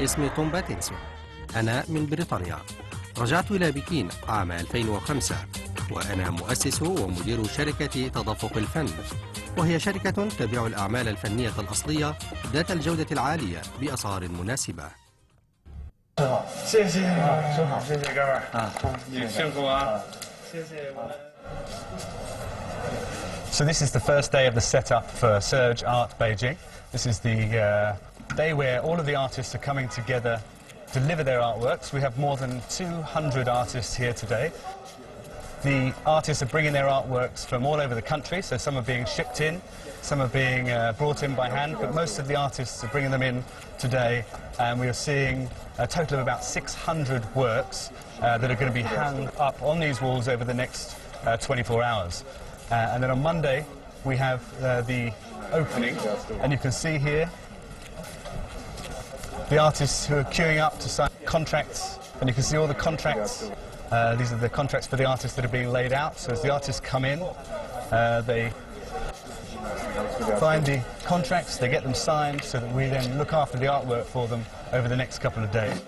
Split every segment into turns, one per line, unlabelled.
اسمي توم باتينسون. أنا من بريطانيا. رجعت إلى بكين عام 2005، وأنا مؤسس ومدير شركة تدفق الفن، وهي شركة تبيع الأعمال الفنية الأصلية ذات الجودة العالية بأسعار مناسبة.
So this is the first day of the setup for Surge Art Beijing. This is the day where all of the artists are coming together to deliver their artworks. We have more than 200 artists here today. The artists are bringing their artworks from all over the country, so some are being shipped in, some are being brought in by hand, but most of the artists are bringing them in today, and we are seeing a total of about 600 works that are going to be hung up on these walls over the next 24 hours. And then on Monday we have the opening, and you can see here the artists who are queuing up to sign contracts, and you can see all the contracts. These are the contracts for the artists that are being laid out. So as the artists come in, they find the contracts, they get them signed, so that we then look after the artwork for them over the next couple of days.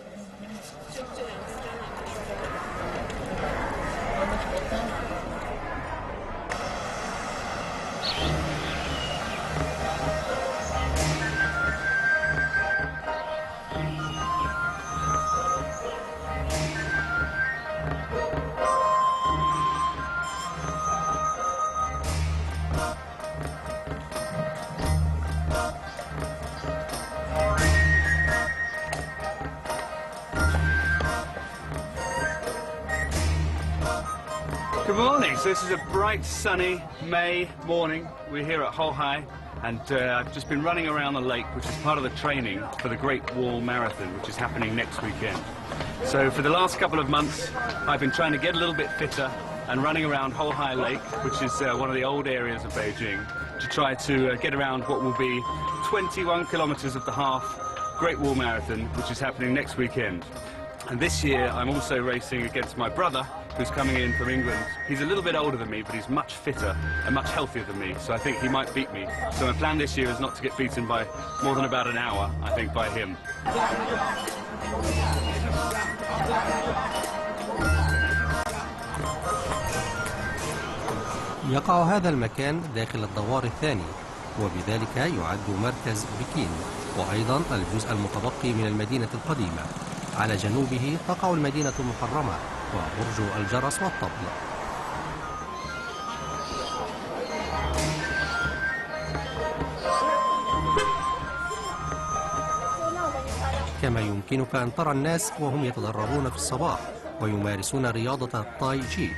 Good morning. So this is a bright, sunny May morning. We're here at Hohai, and I've just been running around the lake, which is part of the training for the Great Wall Marathon, which is happening next weekend. So for the last couple of months, I've been trying to get a little bit fitter and running around Hohai Lake, which is one of the old areas of Beijing, to try to get around what will be 21 kilometers of the half Great Wall Marathon, which is happening next weekend. And this year, I'm also racing against my brother, who's coming in from England. He's a little bit older than me, but he's much fitter and much healthier than me, so I think he might beat me. So my plan this year is not to get beaten by more than about an hour, I think, by him.
يقع هذا المكان داخل الدوار الثاني، وبذلك يعد مركز بكين، وأيضا الجزء المتبقي من المدينة القديمة. على جنوبه تقع المدينة المحرمة وبرج الجرس والطبل. كما يمكنك أن ترى الناس وهم يتدربون في الصباح ويمارسون رياضة التاي تشي.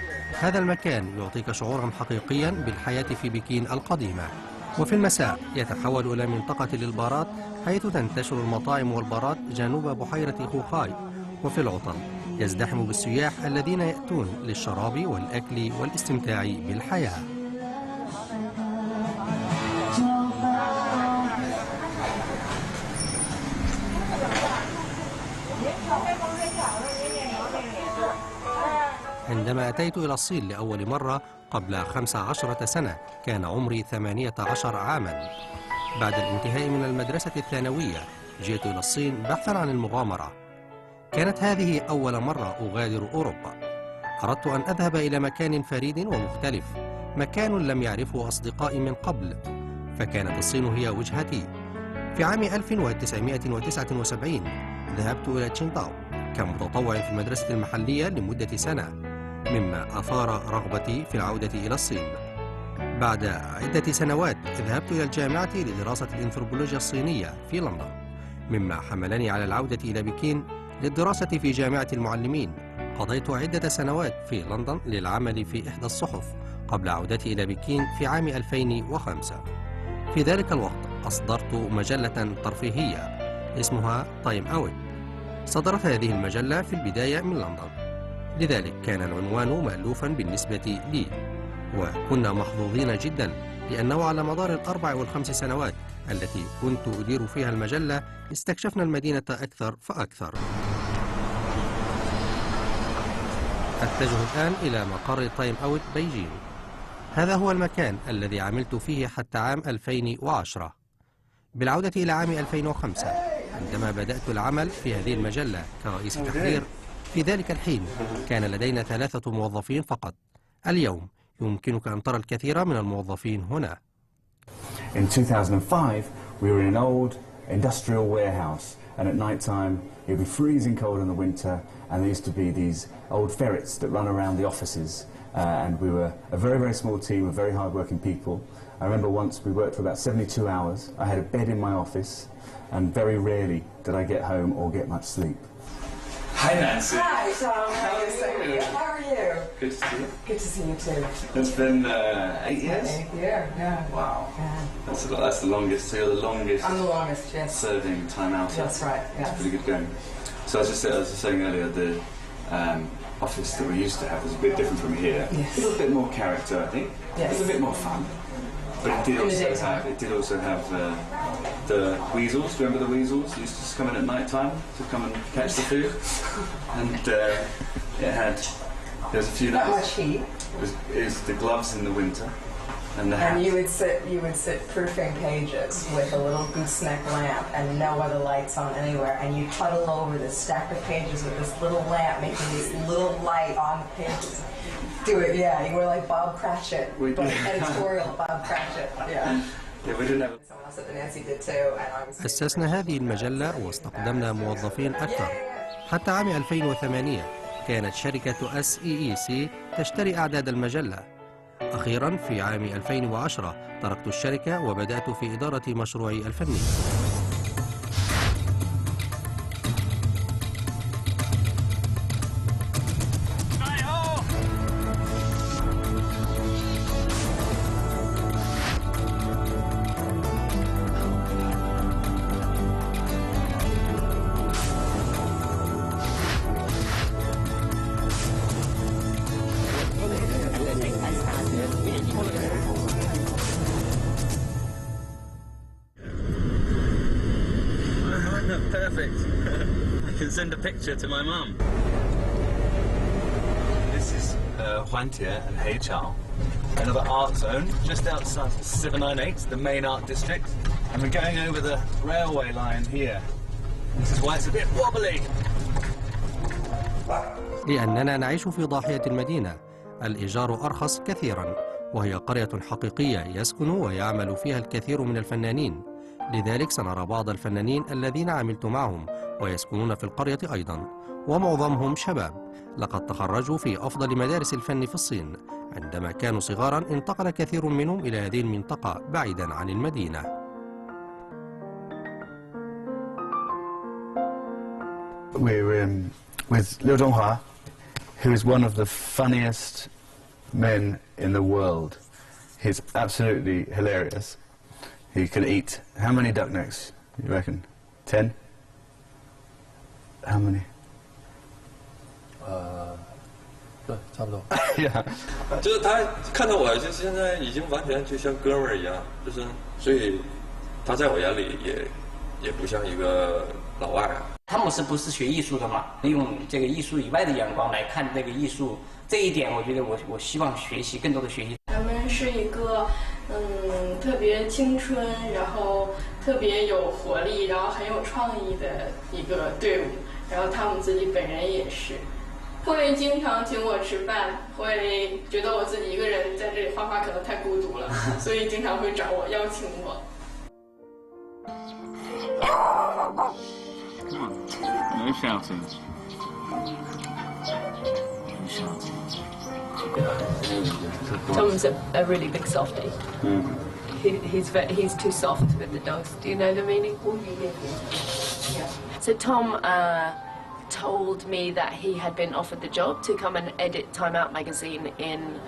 هذا المكان يعطيك شعورا حقيقيا بالحياة في بكين القديمة. وفي المساء يتحول إلى منطقة للبارات، حيث تنتشر المطاعم والبارات جنوب بحيرة خوخاي. وفي العطل يزدحم بالسياح الذين يأتون للشراب والأكل والاستمتاع بالحياة. عندما أتيت إلى الصين لأول مرة قبل 15 سنة كان عمري 18 عاما. بعد الانتهاء من المدرسة الثانوية جئت إلى الصين بحثا عن المغامرة. كانت هذه أول مرة أغادر أوروبا. أردت أن أذهب إلى مكان فريد ومختلف، مكان لم يعرفه أصدقائي من قبل، فكانت الصين هي وجهتي. في عام 1979 ذهبت إلى تشينتاو كمتطوع في المدرسة المحلية لمدة سنة، مما أثار رغبتي في العودة إلى الصين. بعد عدة سنوات ذهبت إلى الجامعة لدراسة الأنثروبولوجيا الصينية في لندن، مما حملني على العودة إلى بكين للدراسة في جامعة المعلمين. قضيت عدة سنوات في لندن للعمل في إحدى الصحف قبل عودتي إلى بكين في عام 2005. في ذلك الوقت أصدرت مجلة ترفيهية اسمها تايم أوت. صدرت هذه المجلة في البداية من لندن، لذلك كان العنوان مألوفا بالنسبة لي، وكنا محظوظين جدا لأنه على مدار ال4 وال5 سنوات التي كنت أدير فيها المجلة استكشفنا المدينة أكثر فأكثر. أتجه الآن إلى مقر تايم أوت بيجين. هذا هو المكان الذي عملت فيه حتى عام 2010. بالعودة إلى عام 2005 عندما بدأت العمل في هذه المجلة كرئيس تحرير في ذلك الحين كان لدينا 3 موظفين فقط. اليوم يمكنك أن ترى الكثير من الموظفين هنا.
In 2005 we were in an old industrial warehouse, and at night time it would be freezing cold in the winter, and there used to be these old ferrets that run around the offices, and we were a very, very small team of very hard-working people. I remember once we worked for about 72 hours. I had a bed in my office, and very rarely did I get home or get much sleep. Hi Nancy.
Hi Tom. How are you? How are you?
Good to see you.
Good to see you too.
It's been 8 years?
8 years, yeah.
Wow.
Yeah.
That's the longest. So you're the longest.
I'm the longest, yes.
Serving time out.
That's right. Yes.
It's pretty good going. So I was just saying earlier, the office that we used to have was a bit different from here.
Yes.
A little bit more character, I think.
Yes.
It was a bit more fun. But it did also have the weasels. Do you remember the weasels? They used to just come in at night time to come and catch the food. And there's a few.
Not much heat.
It was the gloves in the winter. And
you would sit proofing pages with a little gooseneck lamp and no other lights on anywhere, and you huddle over this stack of pages with this little lamp making this little light on the pages. Do it, yeah. You were like Bob Cratchit, but editorial Bob Cratchit, yeah.
Yeah, we didn't have.
Someone else that Nancy did too, and I was.
أسسنا هذه المجلة واستقدمنا موظفين أكثر. حتى عام 2008 كانت شركة SEEC تشتري أعداد المجلة. أخيراً في عام 2010 تركت الشركة وبدأت في إدارة مشروعي الفني.
Perfect. I can send a picture to my mum. This is Huantia and Heichao, another art zone just outside 798, the main art district, and we're going over the railway line here. This is why it's a bit wobbly.
لأننا نعيش في ضاحية المدينة، الإيجار أرخص كثيراً، وهي قرية حقيقية يسكن ويعمل فيها الكثير من الفنانين. لذلك سنرى بعض الفنانين الذين عملت معهم ويسكنون في القرية أيضاً، ومعظمهم شباب لقد تخرجوا في أفضل مدارس الفن في الصين. عندما كانوا صغاراً انتقل كثير منهم إلى هذه المنطقة بعيداً عن المدينة.
We're with Liu Zhonghua, who is one of the funniest men in the world. He's absolutely hilarious. He can eat. How many duck necks, you reckon? 10? How many?
对，差不多。
Yeah.
就是他看到我，就现在已经完全就像哥们儿一样，就是所以他在我眼里也不像一个老外啊。
他们不是学艺术的嘛？用这个艺术以外的眼光来看这个艺术，这一点我觉得我希望学习更多的学习。
他们是一个特别青春，然后特别有活力，然后很有创意的一个队伍。然后他们自己本人也是，会经常请我吃饭，会觉得我自己一个人在这里画画可能太孤独了，所以经常会找我邀请我。
No shouting. No shouting.
Tom's a really big softie. He's too soft with the dogs. Do you know the meaning? Yeah. So Tom told me that he had been offered the job to come and edit Time Out magazine in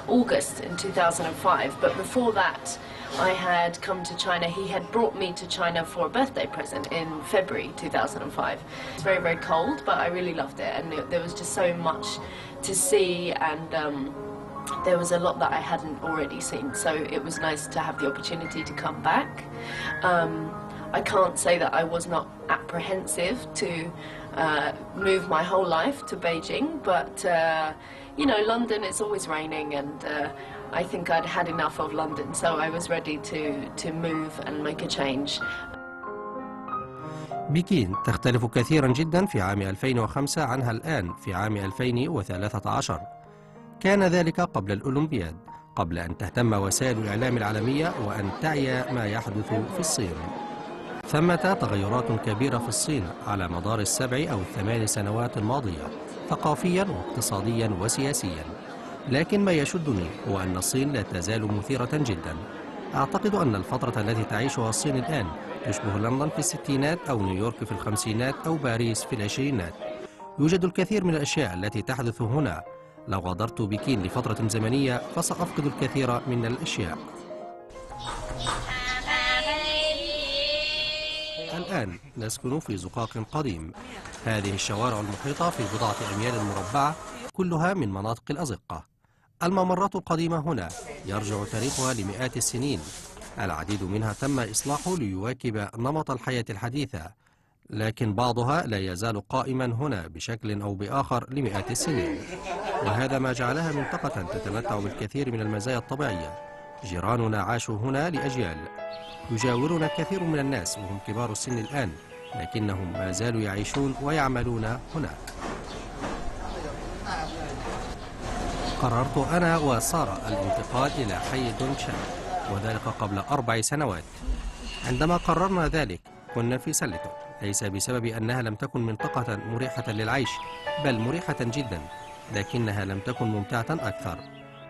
August in 2005. But before that, I had come to China. He had brought me to China for a birthday present in February 2005. It's very, very cold, but I really loved it, and there was just so much to see, and there was a lot that I hadn't already seen, so it was nice to have the opportunity to come back. I can't say that I was not apprehensive to move my whole life to Beijing, but you know, London, it's always raining, and I think I'd had enough of London, so I was ready to move and make a change.
بكين تختلف كثيرا جدا في عام 2005 عنها الآن في عام 2013. كان ذلك قبل الأولمبياد، قبل أن تهتم وسائل الإعلام العالمية وأن تعي ما يحدث في الصين. ثمة تغيرات كبيرة في الصين على مدار 7 أو 8 سنوات الماضية، ثقافيا واقتصاديا وسياسيا. لكن ما يشدني هو أن الصين لا تزال مثيرة جدا. أعتقد أن الفترة التي تعيشها الصين الآن تشبه لندن في الستينات أو نيويورك في الخمسينات أو باريس في العشرينات. يوجد الكثير من الأشياء التي تحدث هنا. لو غادرت بكين لفترة زمنية فسأفقد الكثير من الأشياء. الآن نسكن في زقاق قديم. هذه الشوارع المحيطة في بضعة أميال مربعة كلها من مناطق الأزقة. الممرات القديمة هنا يرجع تاريخها لمئات السنين. العديد منها تم إصلاحه ليواكب نمط الحياة الحديثة، لكن بعضها لا يزال قائما هنا بشكل أو بآخر لمئات السنين، وهذا ما جعلها منطقة تتمتع بالكثير من المزايا الطبيعية. جيراننا عاشوا هنا لأجيال. يجاورنا كثير من الناس وهم كبار السن الآن، لكنهم ما زالوا يعيشون ويعملون هنا. قررت أنا وسارة الانتقال إلى حي دونشان، وذلك قبل 4 سنوات. عندما قررنا ذلك كنا في سلتون، ليس بسبب أنها لم تكن منطقة مريحة للعيش، بل مريحة جدا، لكنها لم تكن ممتعة أكثر،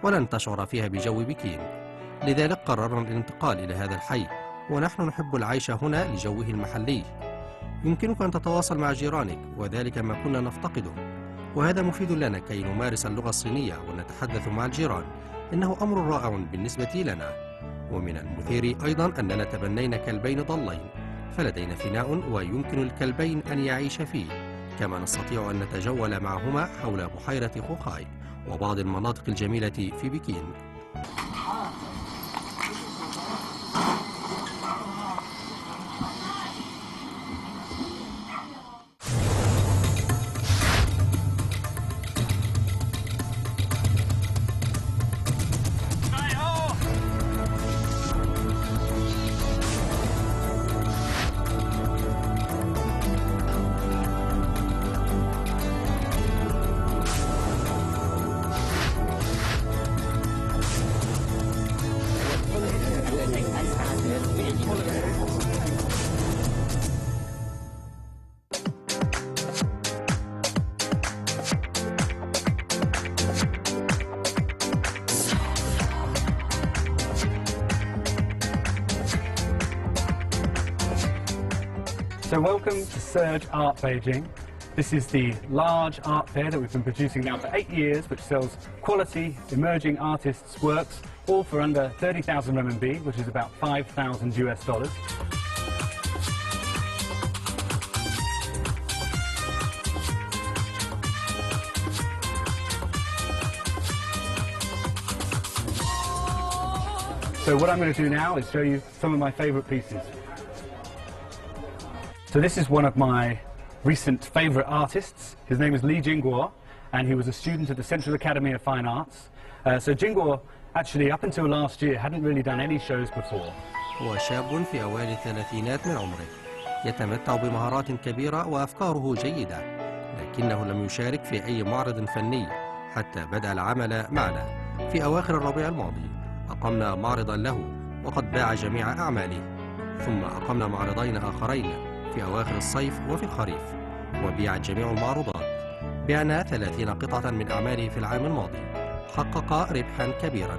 ولن تشعر فيها بجو بكين. لذلك قررنا الانتقال إلى هذا الحي، ونحن نحب العيش هنا لجوه المحلي. يمكنك أن تتواصل مع جيرانك، وذلك ما كنا نفتقده، وهذا مفيد لنا كي نمارس اللغة الصينية ونتحدث مع الجيران. إنه أمر رائع بالنسبة لنا. ومن المثير أيضا أننا تبنينا كلبين ضالين، فلدينا فناء ويمكن الكلبين أن يعيش فيه، كما نستطيع أن نتجول معهما حول بحيرة خوخاي وبعض المناطق الجميلة في بكين.
So welcome to Surge Art Beijing. This is the large art fair that we've been producing now for 8 years, which sells quality, emerging artists' works, all for under 30,000 RMB, which is about $5,000 US. So what I'm going to do now is show you some of my favourite pieces. So this is one of my recent favourite artists. His name is Li Jingguo, and he was a student at the Central Academy of Fine Arts. So Jingguo, actually, up until last year, hadn't really done any shows before.
هو شاب في أوائل الثلاثينات من عمره، يتمتع بمهارات كبيرة وأفكاره جيدة، لكنه لم يشارك في أي معرض فني حتى بدأ العمل معنا. في أواخر الربيع الماضي أقمنا معرضا له، وقد باع جميع أعماله. ثم أقمنا معرضين آخرين في أواخر الصيف وفي الخريف، وبيعت جميع المعروضات. بعنا 30 قطعة من أعماله في العام الماضي. حقق ربحا كبيرا.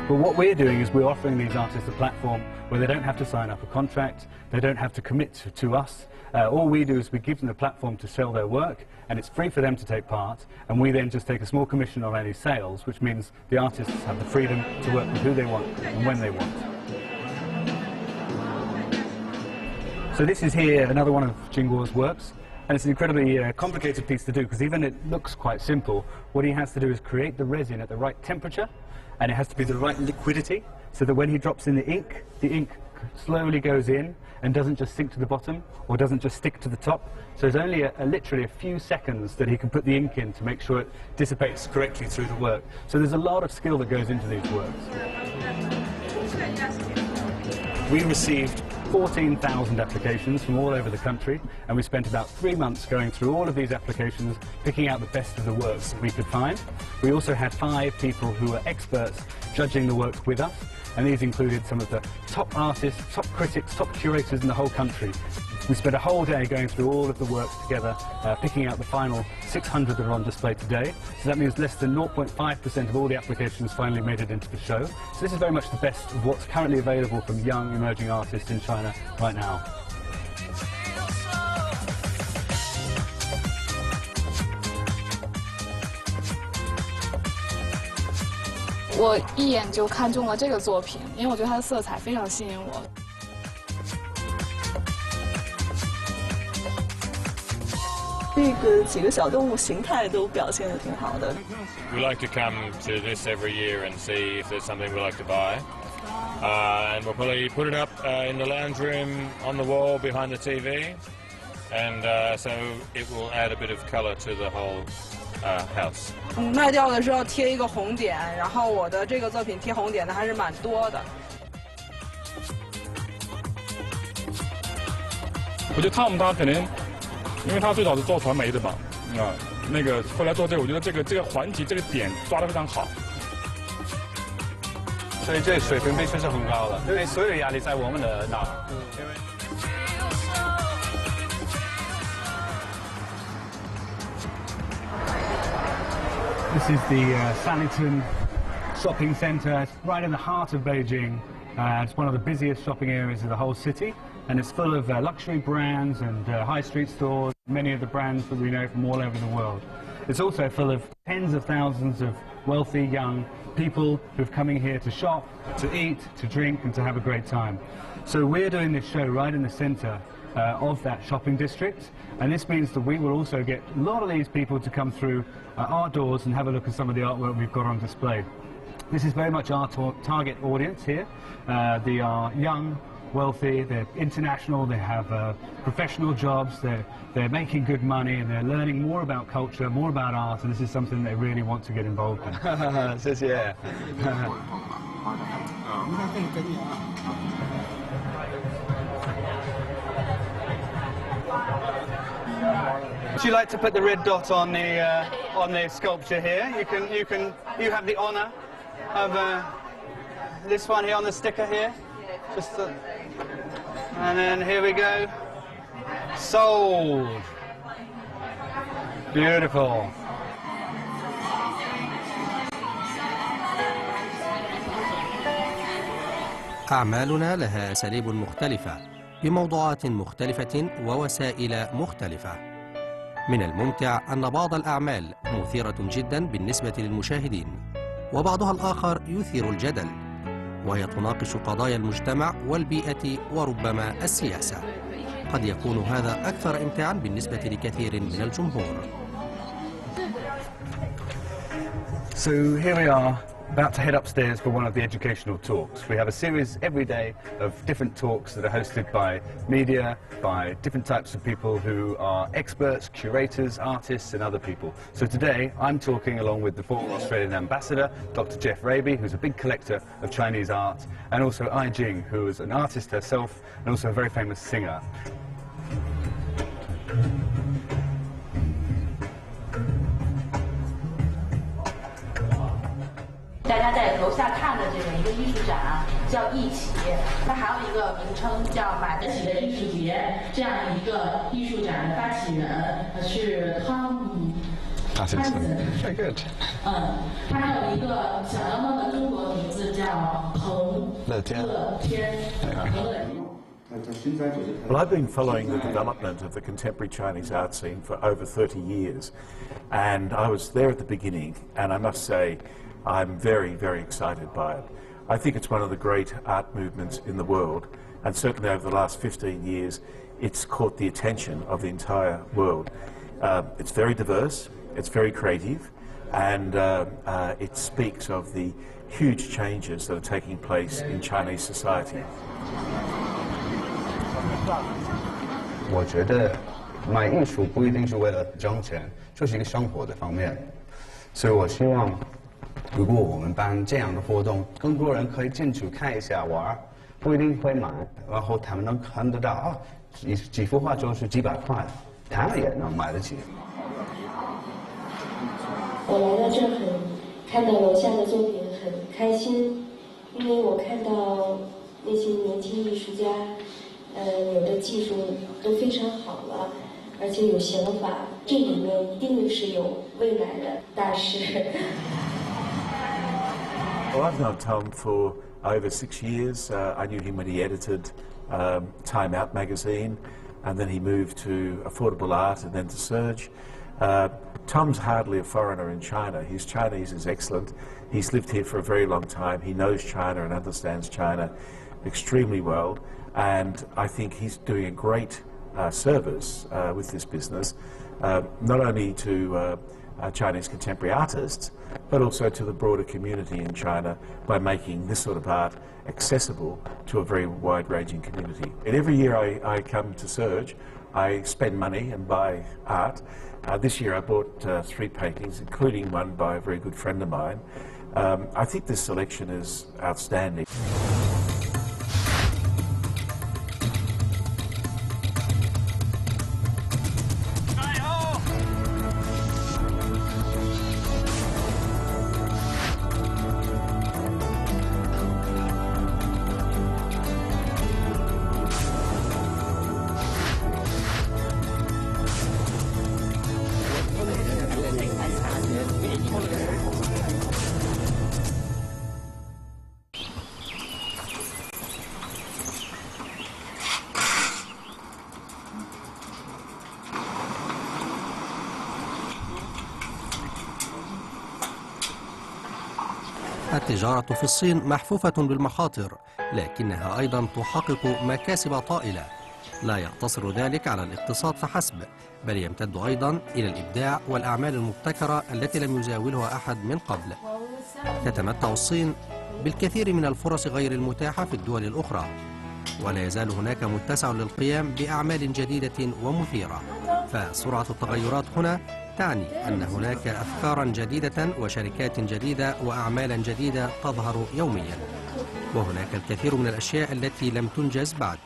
But what we're doing is we're offering these artists a platform where they don't have to sign up a contract, they don't have to commit to us. All we do is we give them the platform to sell their work, and it's free for them to take part, and we then just take a small commission on any sales, which means the artists have the freedom to work with who they want and when they want. So this is here another one of Jingguo's works, and it's an incredibly complicated piece to do, because even it looks quite simple. What he has to do is create the resin at the right temperature, and it has to be the right liquidity, so that when he drops in the ink slowly goes in and doesn't just sink to the bottom or doesn't just stick to the top. So there's only literally a few seconds that he can put the ink in to make sure it dissipates correctly through the work. So there's a lot of skill that goes into these works. We received 14,000 applications from all over the country, and we spent about 3 months going through all of these applications, picking out the best of the works that we could find. We also had 5 people who were experts judging the work with us, and these included some of the top artists, top critics, top curators in the whole country. We spent a whole day going through all of the works together, picking out the final 600 that are on display today. So that means less than 0.5% of all the applications finally made it into the show. So this is very much the best of what's currently available from young emerging artists in China right now.
我一眼就看中了这个作品，因为我觉得它的色彩非常吸引我。
这个几个小动物形态都表现得挺好的。
We like to come to this every year and see if there's something we like to buy. And we'll probably put it up in the lounge room on the wall behind the TV. And so it will add a bit of colour to the whole house.
卖掉的时候贴一个红点，然后我的这个作品贴红点的还是蛮多的。
我觉得汤姆他可能，因为他最早是做传媒的嘛，那个后来做这个，我觉得这个环节这个点抓得非常好。
所以这水平必须是很高的，因为所有压力在我们的那儿。This is the ثلاثون shopping centre. It's right in the heart of Beijing. It's one of the busiest shopping areas of the whole city, and it's full of luxury brands and high street stores, many of the brands that we know from all over the world. It's also full of tens of thousands of wealthy young people who've coming here to shop, to eat, to drink, and to have a great time. So we're doing this show right in the centre of that shopping district, and this means that we will also get a lot of these people to come through our doors and have a look at some of the artwork we've got on display. This is very much our target audience here. They are young, wealthy, they're international, they have professional jobs, they're making good money, and they're learning more about culture, more about art, and this is something they really want to get involved in. 谢谢。Would you like to put the red dot on the sculpture here? You have the honour of this one here on the sticker here. And then here we go. Sold. Beautiful.
أعمالنا لها أساليب مختلفة بموضوعات مختلفة ووسائل مختلفة. من الممتع أن بعض الأعمال مثيرة جدا بالنسبة للمشاهدين، وبعضها الآخر يثير الجدل، وهي تناقش قضايا المجتمع والبيئة وربما السياسة. قد يكون هذا أكثر إمتاعا بالنسبة لكثير من الجمهور.
So here we are, about to head upstairs for one of the educational talks. We have a series every day of different talks that are hosted by media, by different types of people who are experts, curators, artists, and other people. So today I'm talking along with the former Australian ambassador, Dr. Jeff Raby, who's a big collector of Chinese art, and also Ai Jing, who is an artist herself and also a very famous singer.
大家在楼下看的这个一个艺术展啊，叫一起，它还有一个名称叫买得起的艺术节。这样一个艺术展的发起人是汤姆。
Very good.
他还有一个想要弄的中国名字叫彭乐天。
Well, I've been following the development of the contemporary Chinese art scene for over 30 years, and I was there at the beginning, and I must say I'm very, very excited by it. I think it's one of the great art movements in the world, and certainly over the last 15 years it's caught the attention of the entire world. It's very diverse, it's very creative, and it speaks of the huge changes that are taking place in Chinese society.
我觉得买艺术不一定是为了挣钱，就是一个生活的方面，所以我希望，如果我们办这样的活动，更多人可以进去看一下玩，不一定会买，然后他们能看得到啊，几幅画就是几百块，他们也能买得起。
我来到这看到楼下的作品很开心，因为我看到那些年轻艺术家，有的技术都非常好了，而且有想法，这里面一定是有未来的大师。
Well, I've known Tom for over 6 years. I knew him when he edited Time Out magazine, and then he moved to Affordable Art and then to Surge. Tom's hardly a foreigner in China. His Chinese is excellent. He's lived here for a very long time. He knows China and understands China extremely well, and I think he's doing a great service with this business, not only to Chinese contemporary artists, but also to the broader community in China by making this sort of art accessible to a very wide-ranging community. And every year I come to Surge, I spend money and buy art. This year I bought 3 paintings, including one by a very good friend of mine. I think this selection is outstanding.
التجارة في الصين محفوفة بالمخاطر، لكنها أيضا تحقق مكاسب طائلة. لا يقتصر ذلك على الاقتصاد فحسب، بل يمتد أيضا إلى الإبداع والأعمال المبتكرة التي لم يزاولها أحد من قبل. تتمتع الصين بالكثير من الفرص غير المتاحة في الدول الأخرى، ولا يزال هناك متسع للقيام بأعمال جديدة ومثيرة. فسرعة التغيرات هنا تعني أن هناك أفكارا جديدة وشركات جديدة وأعمالا جديدة تظهر يوميا، وهناك الكثير من الأشياء التي لم تنجز بعد.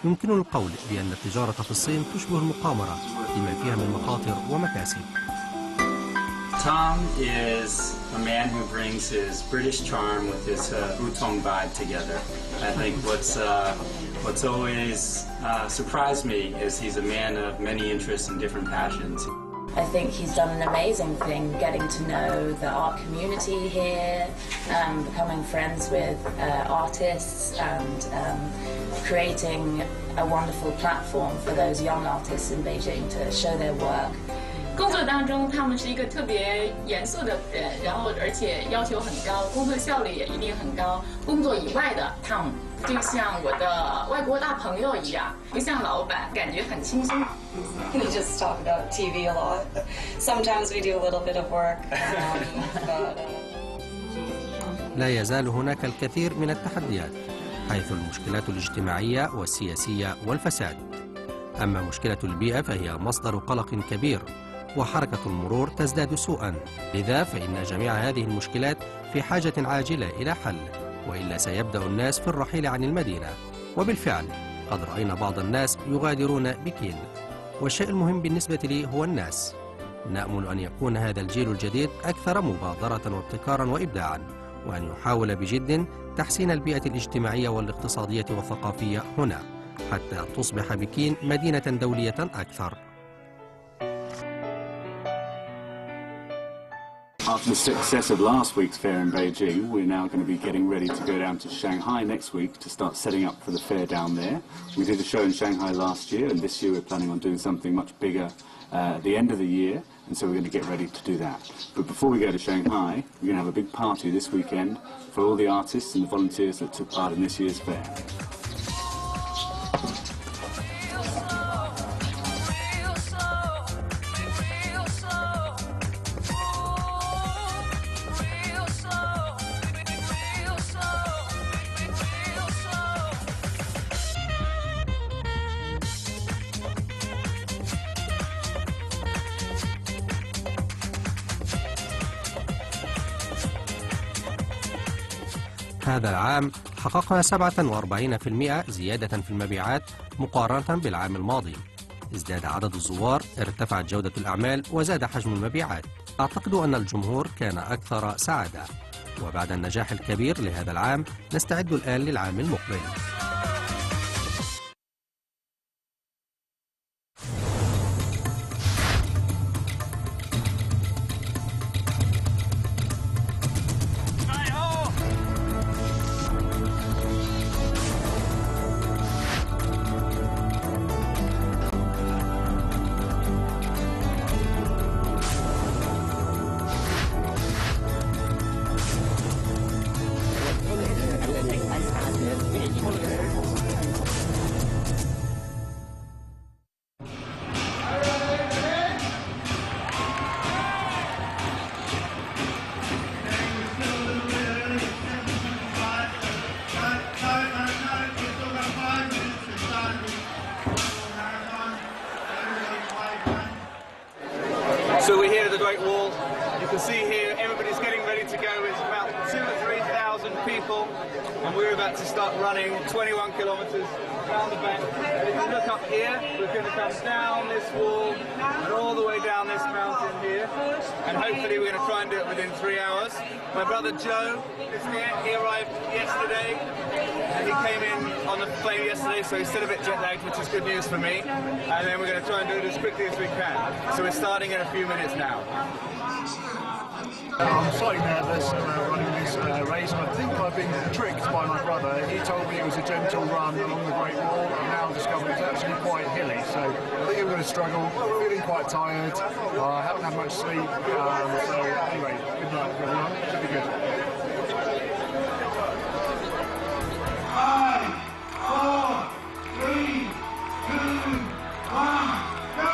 يمكن القول بأن التجارة في الصين تشبه المقامرة لما فيها من مخاطر ومكاسب.
Tom is a man who brings his British charm with his Butong vibe together. I think what's always surprised me is he's a man of many interests and different passions.
I think he's done an amazing thing getting to know the art community here, becoming friends with artists and creating a wonderful platform for those young artists in Beijing to show their work.
工作当中，他们是一个特别严肃的人，然后而且要求很高，工作效率也一定很高。工作以外的 Tom 就像我的外国大朋友一样，不像老板，感觉很轻松。
We just talk about TV a lot. Sometimes we do a little bit of work.
لا يزال هناك الكثير من التحديات، حيث المشكلات الاجتماعية والسياسية والفساد. أما مشكلة البيئة فهي مصدر قلق كبير، وحركة المرور تزداد سوءا. لذا فإن جميع هذه المشكلات في حاجة عاجلة إلى حل، وإلا سيبدأ الناس في الرحيل عن المدينة. وبالفعل قد رأينا بعض الناس يغادرون بكين، والشيء المهم بالنسبة لي هو الناس. نأمل أن يكون هذا الجيل الجديد أكثر مبادرة وابتكارا وإبداعا، وأن يحاول بجد تحسين البيئة الاجتماعية والاقتصادية والثقافية هنا، حتى تصبح بكين مدينة دولية أكثر.
After the success of last week's fair in Beijing, we're now going to be getting ready to go down to Shanghai next week to start setting up for the fair down there. We did a show in Shanghai last year, and this year we're planning on doing something much bigger at the end of the year, and so we're going to get ready to do that. But before we go to Shanghai, we're going to have a big party this weekend for all the artists and the volunteers that took part in this year's fair.
هذا العام حققنا 47% زيادة في المبيعات مقارنة بالعام الماضي. ازداد عدد الزوار، ارتفعت جودة الأعمال، وزاد حجم المبيعات. أعتقد أن الجمهور كان أكثر سعادة. وبعد النجاح الكبير لهذا العام نستعد الآن للعام المقبل.
So we're here at the Great Wall. You can see here everybody's getting ready to go. It's about 2,000 or 3,000 people, and we're about to start running 21 kilometers down the bank. And if you look up here, we're going to come down this wall and all the way down this mountain here, and hopefully we're going to try and do it within 3 hours. My brother Joe is here. He arrived yesterday, and he came in on the plane yesterday, so he's still a bit jet lagged, which is good news for me. And then we're going to try and do it as quickly as we can. So we're starting in a few minutes now.
I'm slightly nervous about running this race, and I think I've been tricked by my brother. He told me it was a gentle run along the Great Wall, and now I've discovered it's actually quite hilly. So I think I'm going to struggle. Feeling quite tired. I haven't had much sleep. So anyway, good luck everyone. Should be good. 5, 4, 3, 2, 1, go!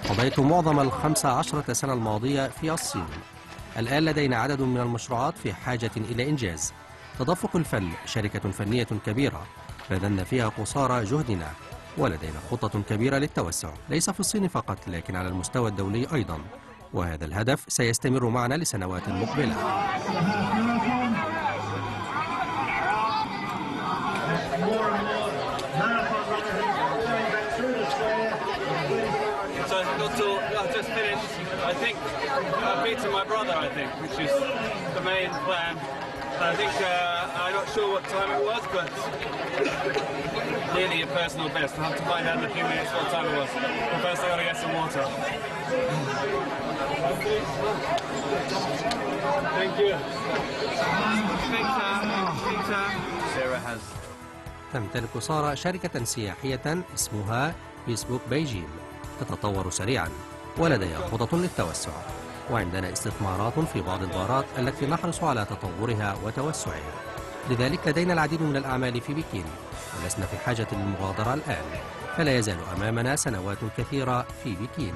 قضيت معظم ال15 سنة الماضية في الصين. الآن لدينا عدد من المشروعات في حاجة إلى إنجاز. تدفق الفن شركة فنية كبيرة بذلنا فيها قصارى جهدنا، ولدينا خطة كبيرة للتوسع ليس في الصين فقط لكن على المستوى الدولي أيضا، وهذا الهدف سيستمر معنا لسنوات مقبلة.
I've just finished. I think I've beaten my brother, which is the main plan. I think I'm not sure what time it was, but nearly a personal best. I'll have to find out in a few minutes what time it was. But first I've got to get some water. Thank you. Sarah has.
تمتلك سارة شركة سياحية اسمها فيسبوك بيجين، تتطور سريعا ولديها خطط للتوسع، وعندنا استثمارات في بعض البارات التي نحرص على تطورها وتوسعها. لذلك لدينا العديد من الأعمال في بكين، ولسنا في حاجة للمغادرة الآن، فلا يزال أمامنا سنوات كثيرة في بكين.